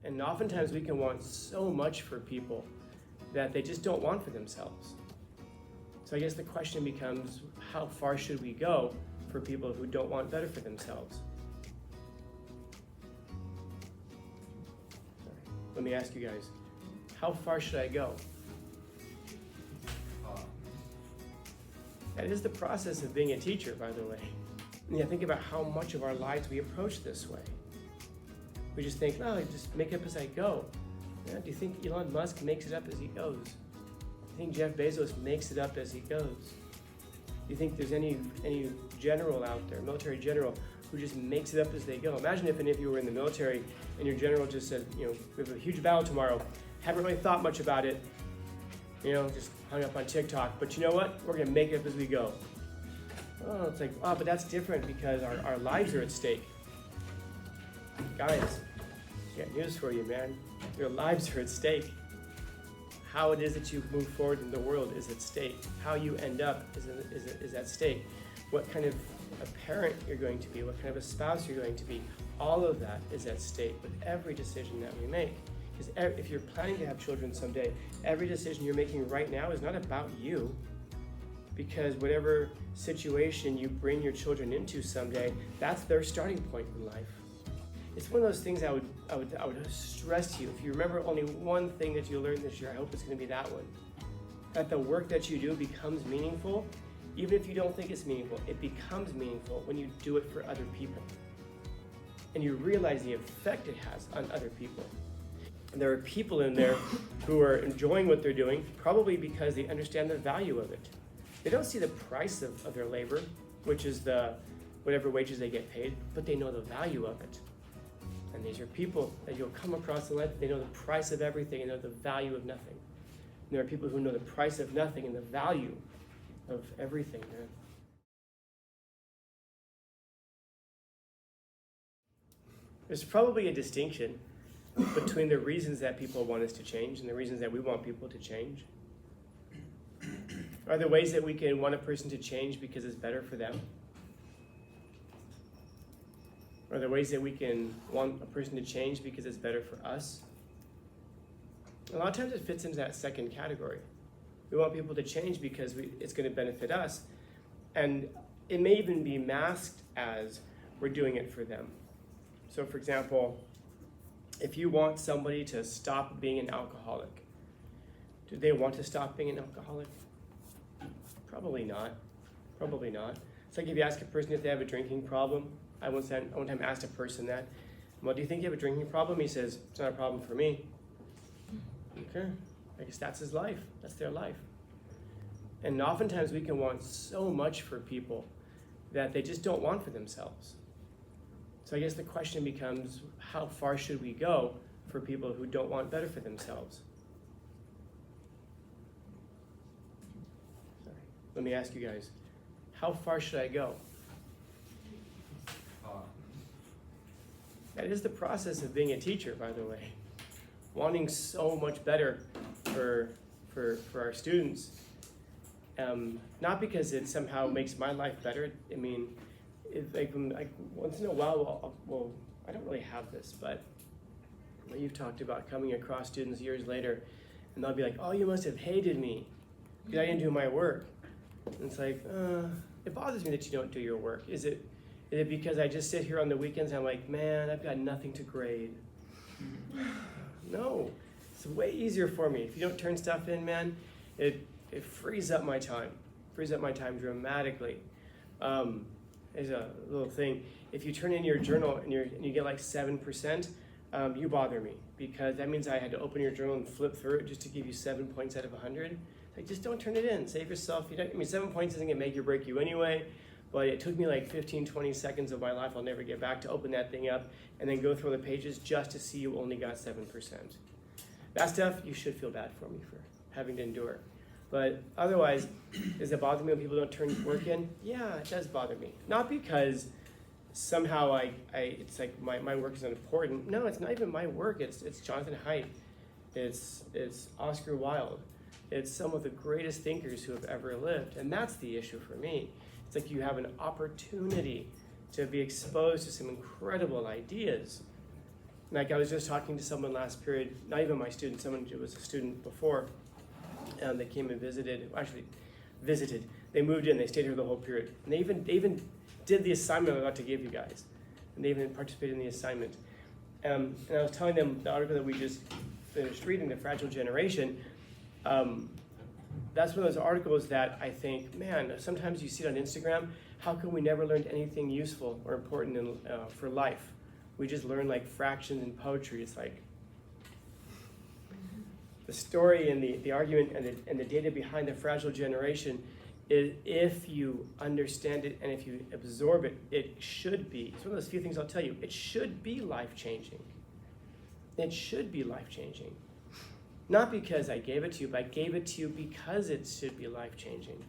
And oftentimes we can want so much for people that they just don't want for themselves. So I guess the question becomes, how far should we go for people who don't want better for themselves? Let me ask you guys, how far should I go? That is the process of being a teacher, by the way. And you think about how much of our lives we approach this way. We just think, oh, I just make up as I go. Yeah, do you think Elon Musk makes it up as he goes? Do you think Jeff Bezos makes it up as he goes? Do you think there's any general out there, military general, who just makes it up as they go? Imagine if any of you were in the military and your general just said, we have a huge battle tomorrow, haven't really thought much about it, just hung up on TikTok, but you know what? We're gonna make it up as we go. Oh, it's like, oh, but that's different because our lives are at stake. Guys, I got news for you, man. Your lives are at stake. How it is that you move forward in the world is at stake. How you end up is at stake. What kind of a parent you're going to be, what kind of a spouse you're going to be, all of that is at stake with every decision that we make. Because if you're planning to have children someday, every decision you're making right now is not about you. Because whatever situation you bring your children into someday, that's their starting point in life. It's one of those things I would stress to you. If you remember only one thing that you learned this year, I hope it's going to be that one. That the work that you do becomes meaningful, even if you don't think it's meaningful. It becomes meaningful when you do it for other people. And you realize the effect it has on other people. And there are people in there who are enjoying what they're doing, probably because they understand the value of it. They don't see the price of their labor, which is whatever wages they get paid, but they know the value of it. And these are people that you'll come across in life, they know the price of everything and know the value of nothing. And there are people who know the price of nothing and the value of everything, man. There's probably a distinction between the reasons that people want us to change and the reasons that we want people to change. Are there ways that we can want a person to change because it's better for them? Are there ways that we can want a person to change because it's better for us? A lot of times it fits into that second category. We want people to change because it's going to benefit us. And it may even be masked as we're doing it for them. So for example, if you want somebody to stop being an alcoholic, do they want to stop being an alcoholic? Probably not. Probably not. It's like if you ask a person if they have a drinking problem. I one time asked a person that, well, do you think you have a drinking problem? He says, it's not a problem for me. Okay, I guess that's his life. That's their life. And oftentimes we can want so much for people that they just don't want for themselves. So I guess the question becomes, how far should we go for people who don't want better for themselves? Sorry. Let me ask you guys, how far should I go? That is the process of being a teacher, by the way. Wanting so much better for our students. Not because it somehow makes my life better. I mean, once in a while, well, I don't really have this, but you've talked about coming across students years later, and they'll be like, oh, you must have hated me because I didn't do my work. And it's like, it bothers me that you don't do your work. Is it because I just sit here on the weekends and I'm like, man, I've got nothing to grade? No, it's way easier for me. If you don't turn stuff in, man, it frees up my time. Frees up my time dramatically. There's a little thing. If you turn in your journal and you get like 7%, you bother me because that means I had to open your journal and flip through it just to give you 7 points out of 100. Like, just don't turn it in. Save yourself. 7 points isn't gonna make or break you anyway. But it took me like 15, 20 seconds of my life I'll never get back to open that thing up and then go through the pages just to see you only got 7%. That stuff, you should feel bad for me for having to endure. But otherwise, does it bother me when people don't turn work in? Yeah, it does bother me. Not because somehow it's like my work isn't important. No, it's not even my work. It's Jonathan Haidt. It's Oscar Wilde. It's some of the greatest thinkers who have ever lived. And that's the issue for me. It's like you have an opportunity to be exposed to some incredible ideas. Like I was just talking to someone last period, not even my student, someone who was a student before, and they came and visited. They moved in, they stayed here the whole period. And they even did the assignment I'm about to give you guys. And they even participated in the assignment. And I was telling them the article that we just finished reading, The Fragile Generation. That's one of those articles that I think, man, sometimes you see it on Instagram, how come we never learned anything useful or important for life? We just learn like fractions in poetry. It's like the story and the argument and the data behind the fragile generation is, if you understand it and if you absorb it, it should be. It's one of those few things I'll tell you. It should be life-changing. It should be life-changing. Not because I gave it to you, but I gave it to you because it should be life-changing.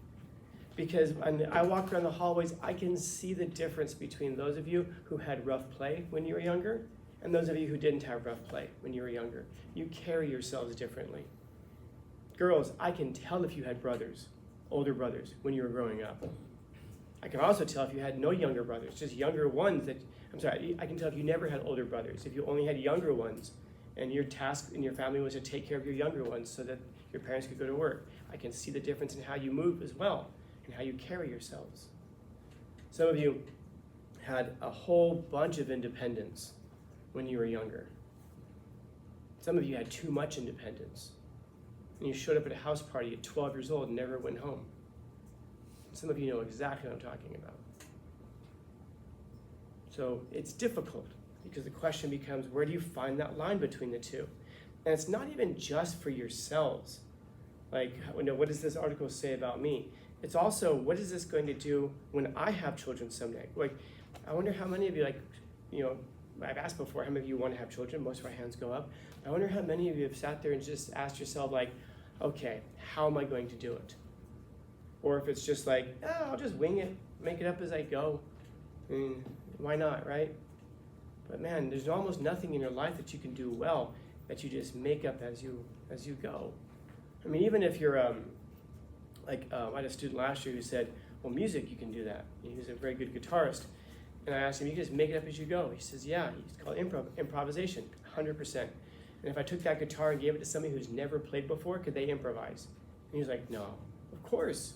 Because when I walk around the hallways, I can see the difference between those of you who had rough play when you were younger and those of you who didn't have rough play when you were younger. You carry yourselves differently. Girls, I can tell if you had brothers, older brothers, when you were growing up. I can also tell if you had no younger brothers, just younger ones I can tell if you never had older brothers, if you only had younger ones, and your task in your family was to take care of your younger ones so that your parents could go to work. I can see the difference in how you move as well, and how you carry yourselves. Some of you had a whole bunch of independence when you were younger. Some of you had too much independence. And you showed up at a house party at 12 years old and never went home. Some of you know exactly what I'm talking about. So it's difficult because the question becomes, where do you find that line between the two? And it's not even just for yourselves. Like, what does this article say about me? It's also, what is this going to do when I have children someday? Like, I wonder how many of you, I've asked before, how many of you want to have children? Most of our hands go up. I wonder how many of you have sat there and just asked yourself, like, okay, how am I going to do it? Or if it's just like, I'll just wing it, make it up as I go. I mean, why not, right? But man, there's almost nothing in your life that you can do well that you just make up as you go. I mean, even if you're, I had a student last year who said, well, music, you can do that. He's a very good guitarist. And I asked him, you can just make it up as you go. He says, yeah, it's called improvisation, 100%. And if I took that guitar and gave it to somebody who's never played before, could they improvise? And he was like, no, of course.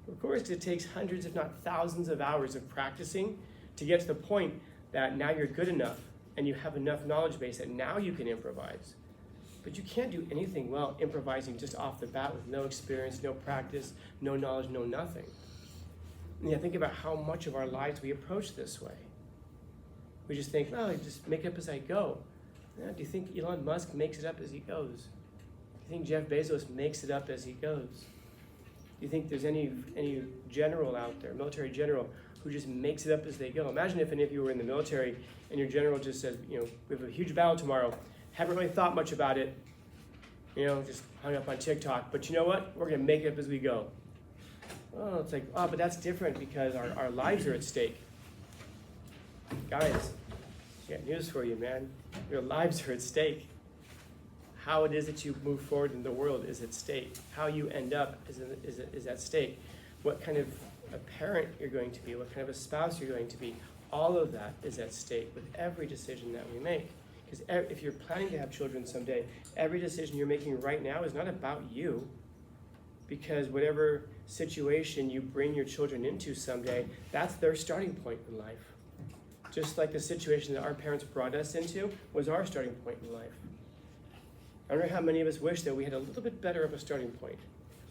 Of course, it takes hundreds, if not thousands of hours of practicing to get to the point that now you're good enough and you have enough knowledge base that now you can improvise. But you can't do anything well improvising just off the bat with no experience, no practice, no knowledge, no nothing. And think about how much of our lives we approach this way. We just think, I just make it up as I go. Do you think Elon Musk makes it up as he goes? Do you think Jeff Bezos makes it up as he goes? Do you think there's any general out there, military general, who just makes it up as they go? Imagine if any of you were in the military and your general just says, we have a huge battle tomorrow. Haven't really thought much about it. Just hung up on TikTok. But you know what? We're going to make it up as we go. Oh, it's like, but that's different because our lives are at stake. Guys, I got news for you, man. Your lives are at stake. How it is that you move forward in the world is at stake. How you end up is at stake. What kind of a parent you're going to be, what kind of a spouse you're going to be, all of that is at stake with every decision that we make. Because if you're planning to have children someday, every decision you're making right now is not about you. Because whatever situation you bring your children into someday, that's their starting point in life. Just like the situation that our parents brought us into was our starting point in life. I wonder how many of us wish that we had a little bit better of a starting point.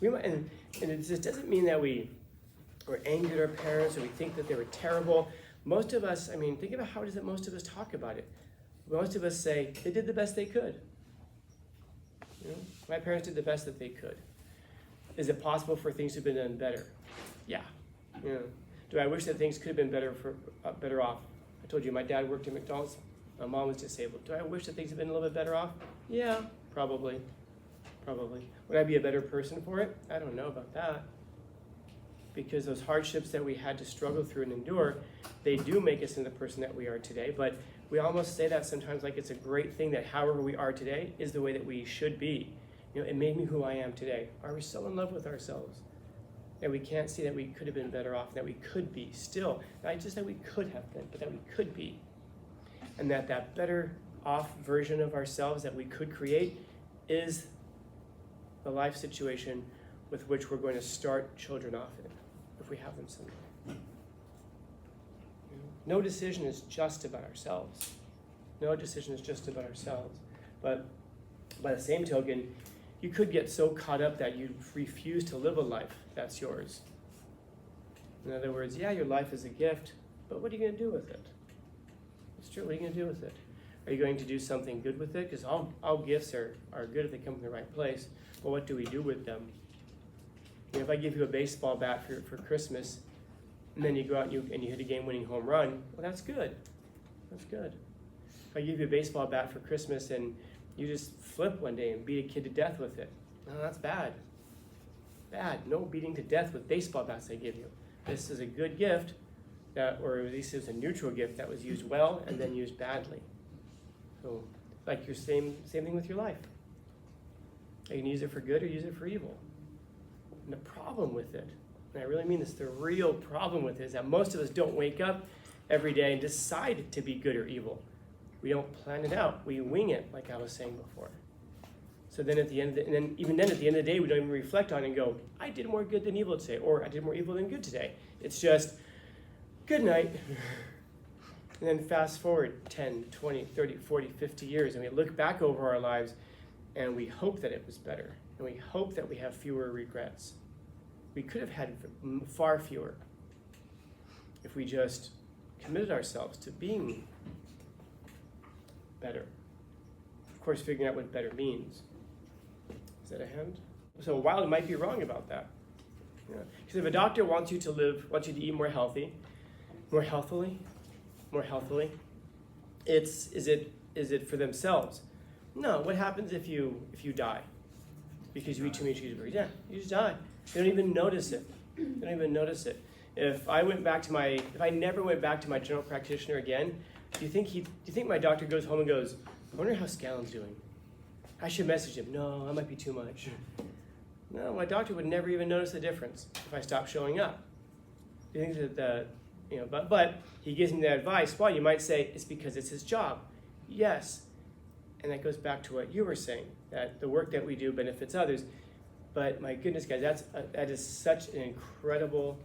And it just doesn't mean that we're angry at our parents or we think that they were terrible. Most of us, think about how it is that most of us talk about it. Most of us say, they did the best they could. My parents did the best that they could. Is it possible for things to have been done better? Yeah. Do I wish that things could have been better off? I told you my dad worked at McDonald's. My mom was disabled. Do I wish that things had been a little bit better off? Yeah, probably. Would I be a better person for it? I don't know about that. Because those hardships that we had to struggle through and endure, they do make us into the person that we are today. But we almost say that sometimes like it's a great thing that however we are today is the way that we should be. It made me who I am today. Are we so in love with ourselves that we can't see that we could have been better off, that we could be still, not just that we could have been, but that we could be. And that better off version of ourselves that we could create is the life situation with which we're going to start children off in, if we have them someday. No decision is just about ourselves. No decision is just about ourselves. But by the same token, you could get so caught up that you refuse to live a life that's yours. In other words, yeah, your life is a gift, but what are you going to do with it? It's true, what are you going to do with it? Are you going to do something good with it? Because all gifts are good if they come from the right place. But what do we do with them? You know, if I give you a baseball bat for Christmas, and then you go out and you hit a game-winning home run, well, that's good. That's good. If I give you a baseball bat for Christmas and you just flip one day and beat a kid to death with it, no, that's bad. Bad. No beating to death with baseball bats I give you. This is a good gift, or at least it's a neutral gift that was used well and then used badly. So, like your same thing with your life. You can use it for good or use it for evil. And the problem with it, and I really mean this, the real problem with it is that most of us don't wake up every day and decide to be good or evil. We don't plan it out. We wing it, like I was saying before. So then at the end of the, and then even then at the end of the day, we don't even reflect on it and go, I did more good than evil today, or I did more evil than good today. It's just, good night. And then fast forward 10, 20, 30, 40, 50 years, and we look back over our lives, and we hope that it was better, and we hope that we have fewer regrets. We could have had far fewer if we just committed ourselves to being better. Of course, figuring out what better means. Is that a hand? So Wilde might be wrong about that. Because if a doctor wants you to eat more healthily, is it for themselves? No. What happens if you die because you eat too many cheeseburgers? Yeah, you just die. They don't even notice it. They don't even notice it. If I never went back to my general practitioner again, do you think my doctor goes home and goes, I wonder how Scallon's doing? I should message him. No, that might be too much. No, my doctor would never even notice the difference if I stopped showing up. Do you think that but he gives me that advice. Well, you might say it's because it's his job. Yes, and that goes back to what you were saying, that the work that we do benefits others. But my goodness, guys, that is such an incredibly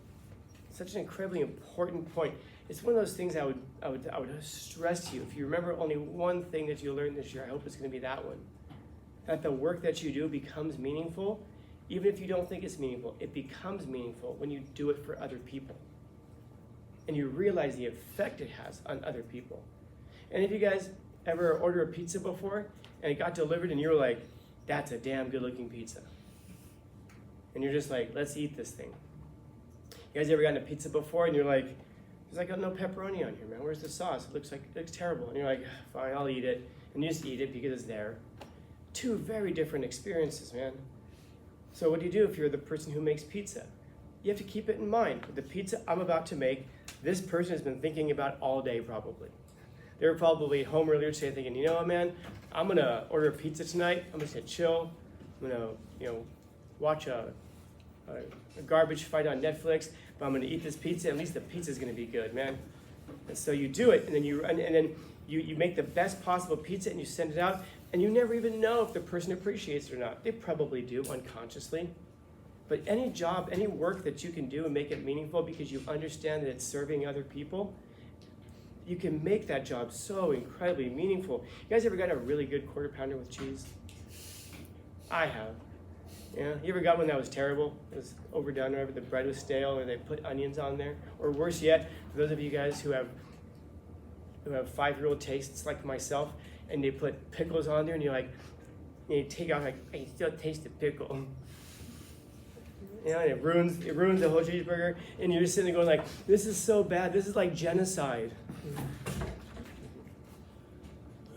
important point. It's one of those things I would stress to you. If you remember only one thing that you learned this year, I hope it's going to be that one. That the work that you do becomes meaningful, even if you don't think it's meaningful. It becomes meaningful when you do it for other people. And you realize the effect it has on other people. And if you guys ever order a pizza before, and it got delivered, and you were like, that's a damn good-looking pizza. And you're just like, let's eat this thing. You guys ever gotten a pizza before, and you're like, there's like no pepperoni on here, man. Where's the sauce? It looks terrible. And you're like, fine, I'll eat it. And you just eat it because it's there. Two very different experiences, man. So what do you do if you're the person who makes pizza? You have to keep it in mind. The pizza I'm about to make, this person has been thinking about all day probably. They were probably home earlier today thinking, you know what, man? I'm going to order a pizza tonight. I'm just going to chill. I'm going to, watch a garbage fight on Netflix. But I'm going to eat this pizza. At least the pizza's going to be good, man. And so you do it, and then you make the best possible pizza, and you send it out, and you never even know if the person appreciates it or not. They probably do unconsciously. But any job, any work that you can do and make it meaningful because you understand that it's serving other people, you can make that job so incredibly meaningful. You guys ever got a really good quarter pounder with cheese? I have. Yeah, you ever got one that was terrible? It was overdone, or the bread was stale, or they put onions on there? Or worse yet, for those of you guys who have 5-year-old tastes like myself, and they put pickles on there, and and you take out like, I still taste the pickle. And it ruins the whole cheeseburger, and you're just sitting there going like, this is so bad. This is like genocide.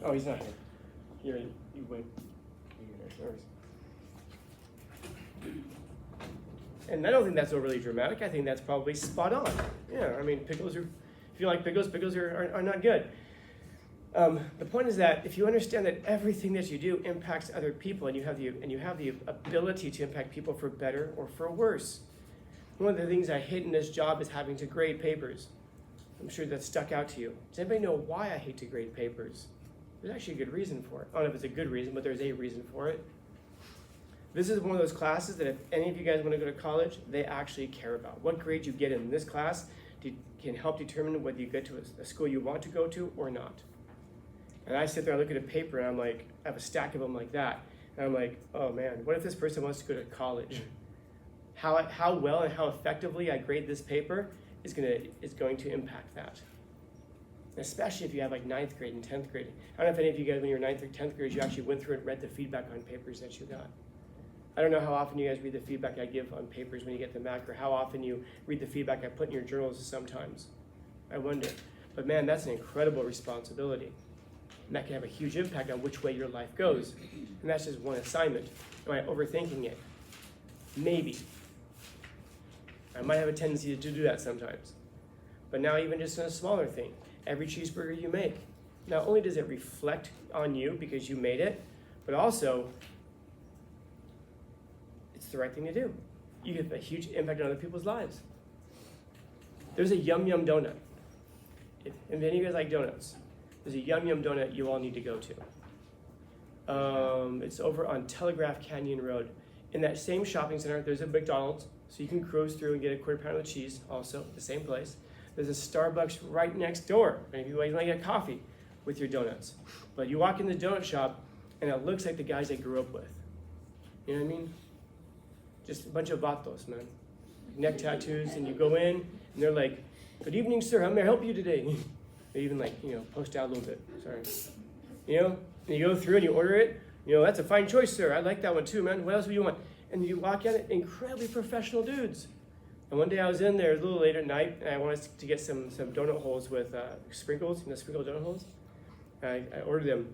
Oh, he's not here. Here, you went. And I don't think that's overly dramatic. I think that's probably spot on. Yeah, I mean, pickles are, if you like pickles are not good. The point is that if you understand that everything that you do impacts other people, and you have the ability to impact people for better or for worse. One of the things I hate in this job is having to grade papers. I'm sure that stuck out to you. Does anybody know why I hate to grade papers? There's actually a good reason for it. I don't know if it's a good reason, but there's a reason for it. This is one of those classes that if any of you guys want to go to college, they actually care about. What grade you get in this class can help determine whether you get to a school you want to go to or not. And I sit there, I look at a paper, and I'm like, I have a stack of them like that. And I'm like, oh man, what if this person wants to go to college? How well and how effectively I grade this paper is going to impact that. Especially if you have like 9th grade and 10th grade. I don't know if any of you guys, when you were 9th or 10th grade, you actually went through and read the feedback on papers that you got. I don't know how often you guys read the feedback I give on papers when you get them back, or how often you read the feedback I put in your journals sometimes. I wonder. But man, that's an incredible responsibility. And that can have a huge impact on which way your life goes. And that's just one assignment. Am I overthinking it? Maybe. I might have a tendency to do that sometimes. But now even just in a smaller thing, every cheeseburger you make, not only does it reflect on you because you made it, but also it's the right thing to do. You have a huge impact on other people's lives. There's a Yum Yum donut. If any of you guys like donuts, there's a Yum Yum donut you all need to go to. It's over on Telegraph Canyon Road. In that same shopping center, there's a McDonald's, so you can cruise through and get a quarter pound of cheese, also, the same place. There's a Starbucks right next door, if you want to get coffee with your donuts. But you walk in the donut shop, and it looks like the guys I grew up with. You know what I mean? Just a bunch of vatos, man. Neck tattoos, and you go in, and they're like, good evening, sir, how may I help you today? They even post out a little bit, sorry. And you go through and you order it, that's a fine choice, sir. I like that one too, man. What else do you want? And you walk in, incredibly professional dudes. And one day I was in there a little late at night, and I wanted to get some donut holes with sprinkles, sprinkled donut holes. I ordered them.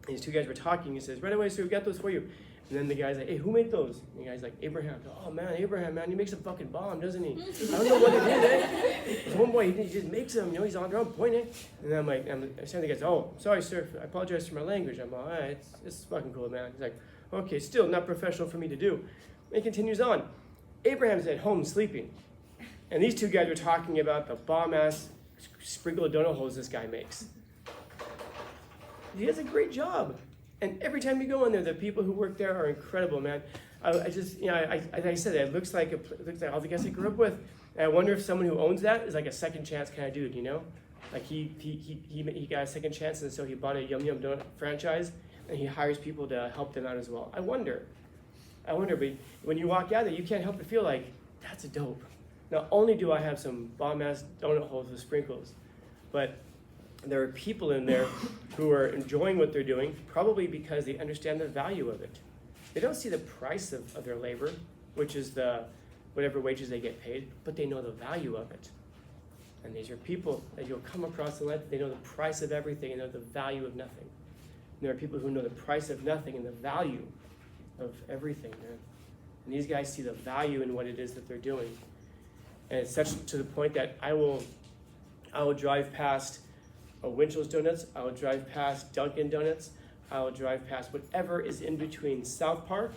And these two guys were talking. He says, right away, sir, we got those for you. And then the guy's like, hey, who made those? And the guy's like, Abraham. Oh man, Abraham, man, he makes a fucking bomb, doesn't he? I don't know what it is, eh? This one boy, he just makes them, he's on their own point, eh? And then I'm saying to the guys, oh, sorry, sir, I apologize for my language. I'm all right, it's fucking cool, man. He's like, okay, still not professional for me to do. And he continues on. Abraham's at home sleeping. And these two guys were talking about the bomb-ass sprinkled donut holes this guy makes. He does a great job. And every time you go in there, the people who work there are incredible, man. I just, like I said, it looks like all the guys I grew up with. And I wonder if someone who owns that is like a second chance kind of dude, Like he got a second chance, and so he bought a Yum Yum Donut franchise, and he hires people to help them out as well. I wonder, but when you walk out there, you can't help but feel like, that's a dope. Not only do I have some bomb-ass donut holes with sprinkles, but there are people in there who are enjoying what they're doing, probably because they understand the value of it. They don't see the price of their labor, which is whatever wages they get paid, but they know the value of it. And these are people that you'll come across in life, they know the price of everything and know the value of nothing. And there are people who know the price of nothing and the value of everything, man. And these guys see the value in what it is that they're doing. And it's such to the point that I will drive past Winchell's Donuts, I will drive past Dunkin' Donuts, I will drive past whatever is in between South Park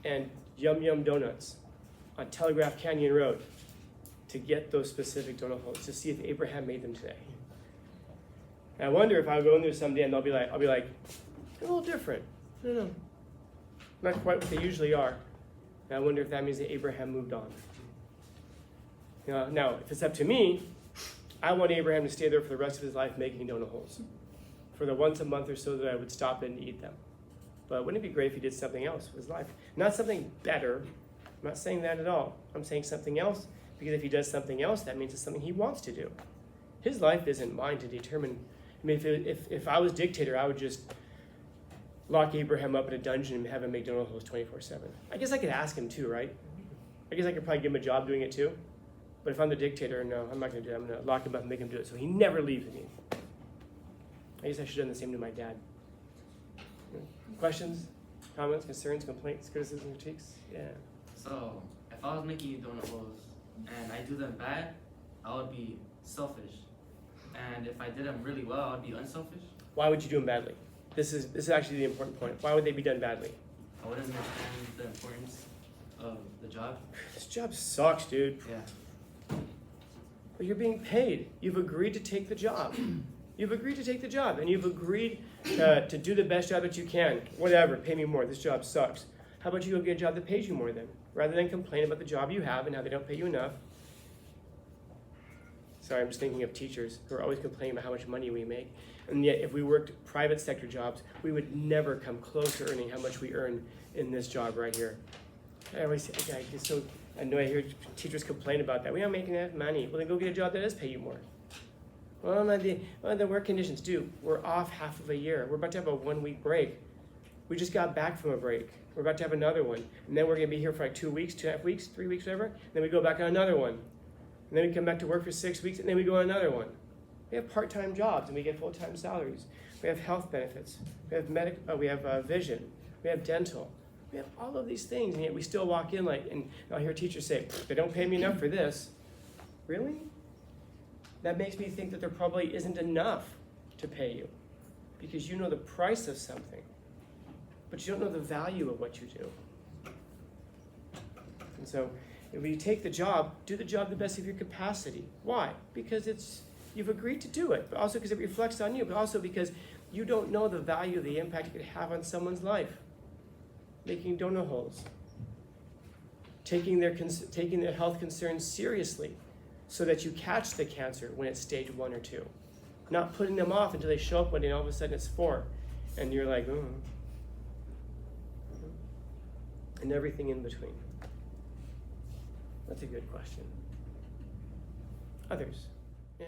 and Yum Yum Donuts on Telegraph Canyon Road to get those specific donut holes, to see if Abraham made them today. And I wonder if I'll go in there someday and I'll be like, they're a little different. I don't know. Not quite what they usually are. And I wonder if that means that Abraham moved on. Now, if it's up to me, I want Abraham to stay there for the rest of his life making donut holes for the once a month or so that I would stop in and eat them. But wouldn't it be great if he did something else with his life? Not something better. I'm not saying that at all. I'm saying something else, because if he does something else, that means it's something he wants to do. His life isn't mine to determine. I mean, if I was dictator, I would just lock Abraham up in a dungeon and have him make donut holes 24/7. I guess I could ask him too, right? I guess I could probably give him a job doing it too. But if I'm the dictator, no, I'm not going to do it. I'm going to lock him up and make him do it so he never leaves me. I guess I should have done the same to my dad. Questions, comments, concerns, complaints, criticisms, critiques? Yeah. So, if I was making you donut holes and I do them bad, I would be selfish. And if I did them really well, I would be unselfish. Why would you do them badly? This is actually the important point. Why would they be done badly? I wouldn't understand the importance of the job. This job sucks, dude. Yeah. But you're being paid. You've agreed to take the job. You've agreed to take the job, and you've agreed to do the best job that you can. Whatever, pay me more. This job sucks. How about you go get a job that pays you more then? Rather than complain about the job you have and how they don't pay you enough. Sorry, I'm just thinking of teachers who are always complaining about how much money we make. And yet, if we worked private sector jobs, we would never come close to earning how much we earn in this job right here. I get so annoyed. I hear teachers complain about that. We don't make enough money. Well, then go get a job that does pay you more. Well, the work conditions do. We're off half of a year. We're about to have a 1 week break. We just got back from a break. We're about to have another one. And then we're going to be here for like 2 weeks, 2.5 weeks, 3 weeks, whatever. And then we go back on another one. And then we come back to work for 6 weeks, and then we go on another one. We have part-time jobs, and we get full-time salaries. We have health benefits. We have vision. We have dental. We have all of these things, and yet we still walk in and I'll hear teachers say, they don't pay me enough for this. Really? That makes me think that there probably isn't enough to pay you, because you know the price of something, but you don't know the value of what you do. And so, if you take the job, do the job the best of your capacity. Why? Because you've agreed to do it, but also because it reflects on you, but also because you don't know the value of the impact it could have on someone's life. Making donut holes, taking their health concerns seriously so that you catch the cancer when it's stage 1 or 2. Not putting them off until they show up one day and all of a sudden it's 4. And you're like, oh. And everything in between. That's a good question. Others? Yeah.